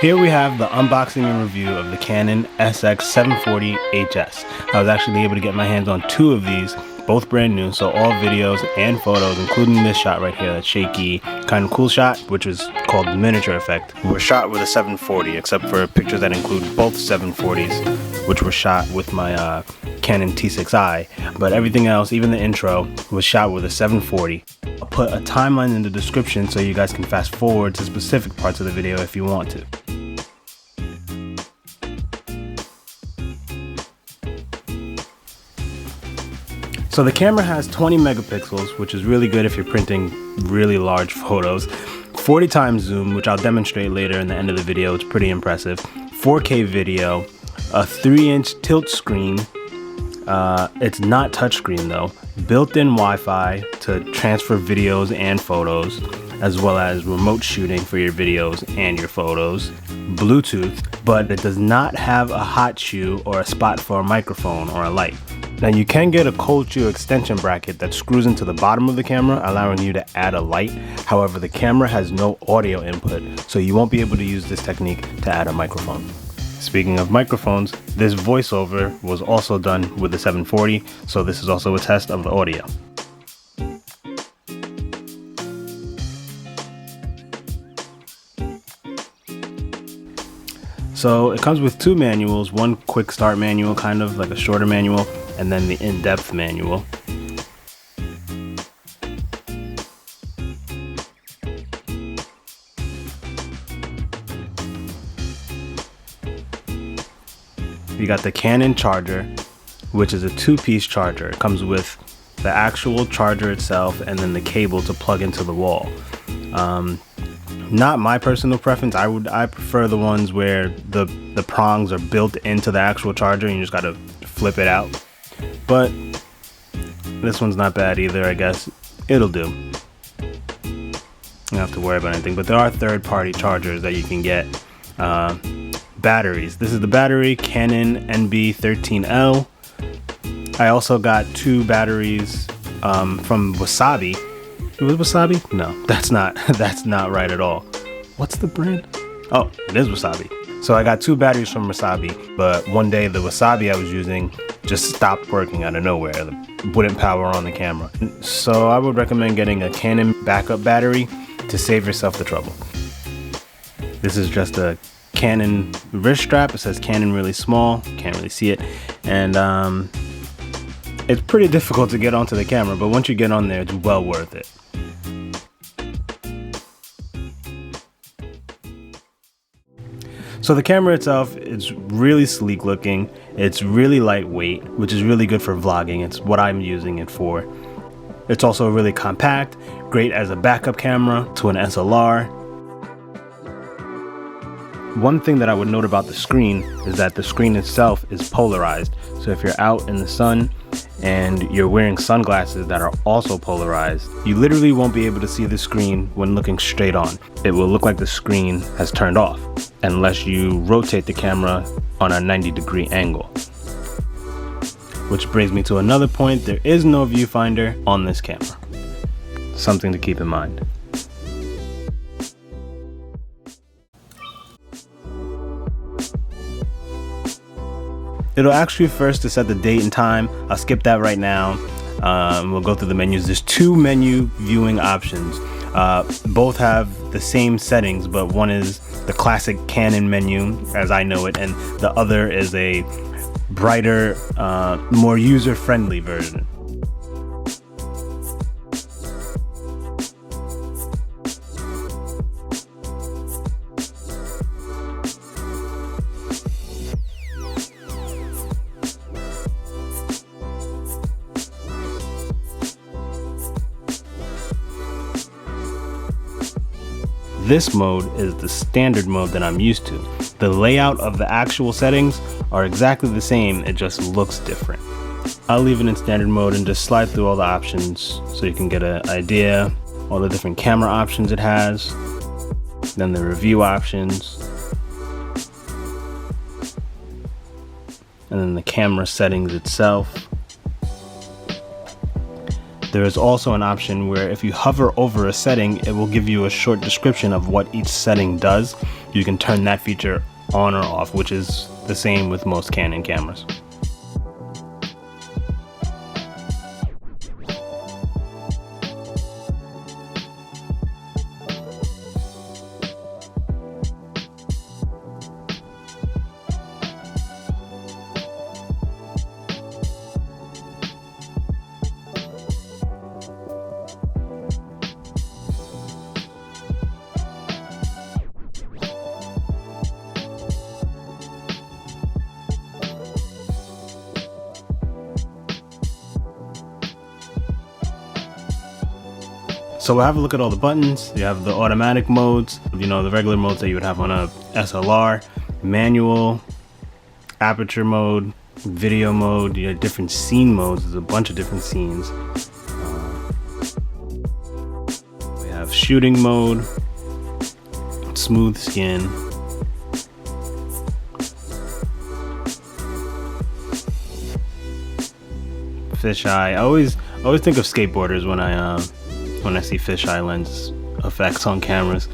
Here we have the unboxing and review of the Canon SX740HS. I was actually able to get my hands on two of these, both brand new, so all videos and photos, including this shot right here, that shaky, kind of cool shot, which was called the miniature effect, were shot with a 740, except for pictures that include both 740s, which were shot with my Canon T6i, but everything else, even the intro, was shot with a 740. I'll put a timeline in the description so you guys can fast forward to specific parts of the video if you want to. So the camera has 20 megapixels, which is really good if you're printing really large photos. 40 times zoom, which I'll demonstrate later in the end of the video. It's pretty impressive. 4K video, a 3-inch tilt screen. It's not touchscreen though. Built-in Wi-Fi to transfer videos and photos, as well as remote shooting for your videos and your photos. Bluetooth, but it does not have a hot shoe or a spot for a microphone or a light. Now you can get a cold shoe extension bracket that screws into the bottom of the camera, allowing you to add a light. However, the camera has no audio input, so you won't be able to use this technique to add a microphone. Speaking of microphones, this voiceover was also done with the 740, so this is also a test of the audio. So it comes with two manuals, one quick start manual, kind of like a shorter manual, and then the in-depth manual. You got the Canon charger, which is a two-piece charger. It comes with the actual charger itself and then the cable to plug into the wall. Not my personal preference. I prefer the ones where the prongs are built into the actual charger and you just gotta flip it out. But this one's not bad either, I guess. It'll do. You don't have to worry about anything, but there are third-party chargers that you can get. Batteries. This is the battery, Canon NB13L. I also got two batteries from Wasabi. It was Wasabi? No, that's not right at all. What's the brand? Oh, it is Wasabi. So I got two batteries from Wasabi, but one day the Wasabi I was using just stopped working out of nowhere. It wouldn't power on the camera. So I would recommend getting a Canon backup battery to save yourself the trouble. This is just a Canon wrist strap. It says Canon really small. Can't really see it. And it's pretty difficult to get onto the camera, but once you get on there, it's well worth it. So the camera itself is really sleek looking. It's really lightweight, which is really good for vlogging. It's what I'm using it for. It's also really compact, great as a backup camera to an SLR. One thing that I would note about the screen is that the screen itself is polarized. So if you're out in the sun and you're wearing sunglasses that are also polarized, you literally won't be able to see the screen when looking straight on. It will look like the screen has turned off unless you rotate the camera on a 90-degree angle. Which brings me to another point. There is no viewfinder on this camera. Something to keep in mind. It'll ask you first to set the date and time. I'll skip that right now. We'll go through the menus. There's two menu viewing options. Both have the same settings, but one is the classic Canon menu as I know it, and the other is a brighter, more user-friendly version. This mode is the standard mode that I'm used to. The layout of the actual settings are exactly the same, it just looks different. I'll leave it in standard mode and just slide through all the options so you can get an idea, all the different camera options it has, then the review options, and then the camera settings itself. There is also an option where if you hover over a setting, it will give you a short description of what each setting does. you can turn that feature on or off, which is the same with most Canon cameras. So we'll have a look at all the buttons. You have the automatic modes, you know, the regular modes that you would have on a SLR, manual, aperture mode, video mode, you have different scene modes. There's a bunch of different scenes. We have shooting mode, smooth skin, fisheye. I always think of skateboarders when I see fisheye lens effects on cameras.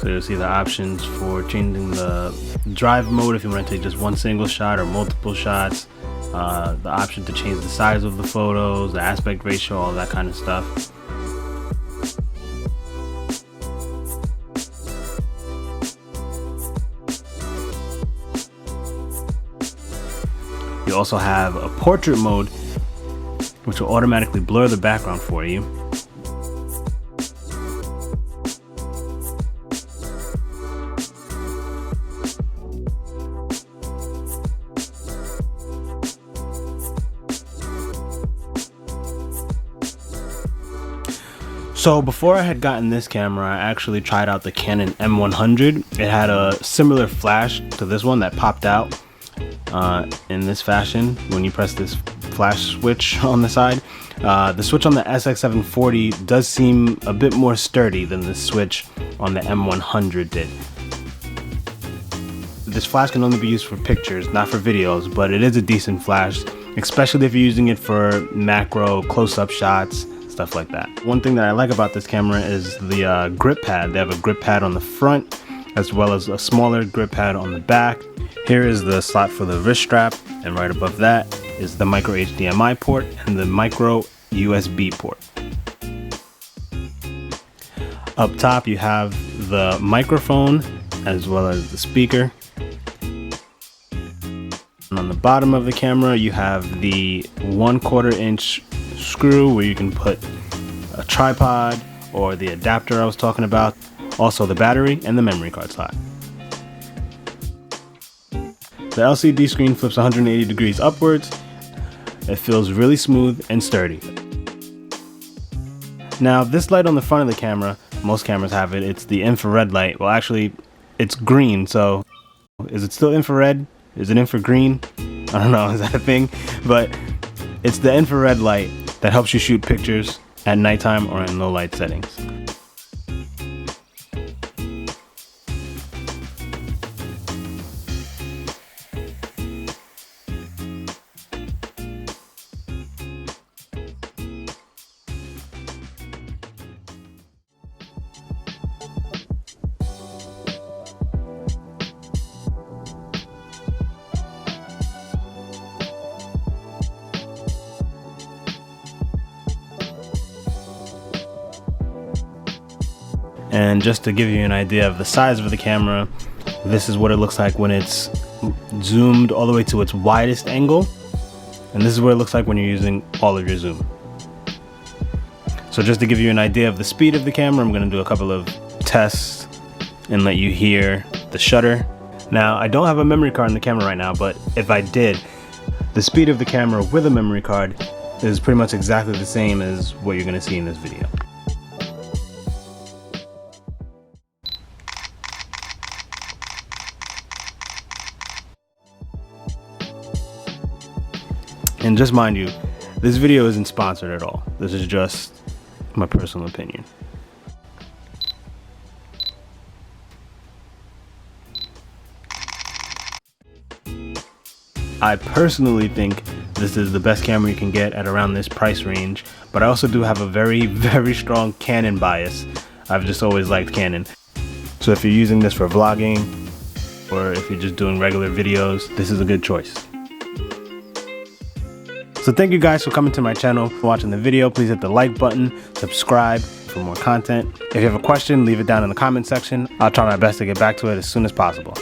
So you'll see the options for changing the drive mode if you want to take just one single shot or multiple shots, the option to change the size of the photos, the aspect ratio, all that kind of stuff. You also have a portrait mode, which will automatically blur the background for you. So before I had gotten this camera, I actually tried out the Canon M100. It had a similar flash to this one that popped out in this fashion when you press this flash switch on the side. The switch on the SX740 does seem a bit more sturdy than the switch on the M100 did. This flash can only be used for pictures, not for videos, but it is a decent flash, especially if you're using it for macro, close-up shots, stuff like that. One thing that I like about this camera is the grip pad. They have a grip pad on the front as well as a smaller grip pad on the back. Here is the slot for the wrist strap, and right above that is the micro HDMI port and the micro USB port. Up top you have the microphone as well as the speaker. And on the bottom of the camera you have the 1/4 inch screw where you can put a tripod or the adapter I was talking about, also the battery and the memory card slot. The LCD screen flips 180 degrees upwards. It feels really smooth and sturdy. Now this light on the front of the camera, most cameras have it, it's the infrared light. Well actually it's green, so is it still infrared? Is it infrared green? I don't know, is that a thing? But it's the infrared light that helps you shoot pictures at nighttime or in low light settings. And just to give you an idea of the size of the camera, this is what it looks like when it's zoomed all the way to its widest angle. And this is what it looks like when you're using all of your zoom. So just to give you an idea of the speed of the camera, I'm going to do a couple of tests and let you hear the shutter. Now, I don't have a memory card in the camera right now, but if I did, the speed of the camera with a memory card is pretty much exactly the same as what you're going to see in this video. And just mind you, this video isn't sponsored at all. This is just my personal opinion. I personally think this is the best camera you can get at around this price range, but I also do have a very, very strong Canon bias. I've just always liked Canon. So if you're using this for vlogging, or if you're just doing regular videos, this is a good choice. So thank you guys for coming to my channel, for watching the video. Please hit the like button, subscribe for more content. If you have a question, leave it down in the comment section. I'll try my best to get back to it as soon as possible.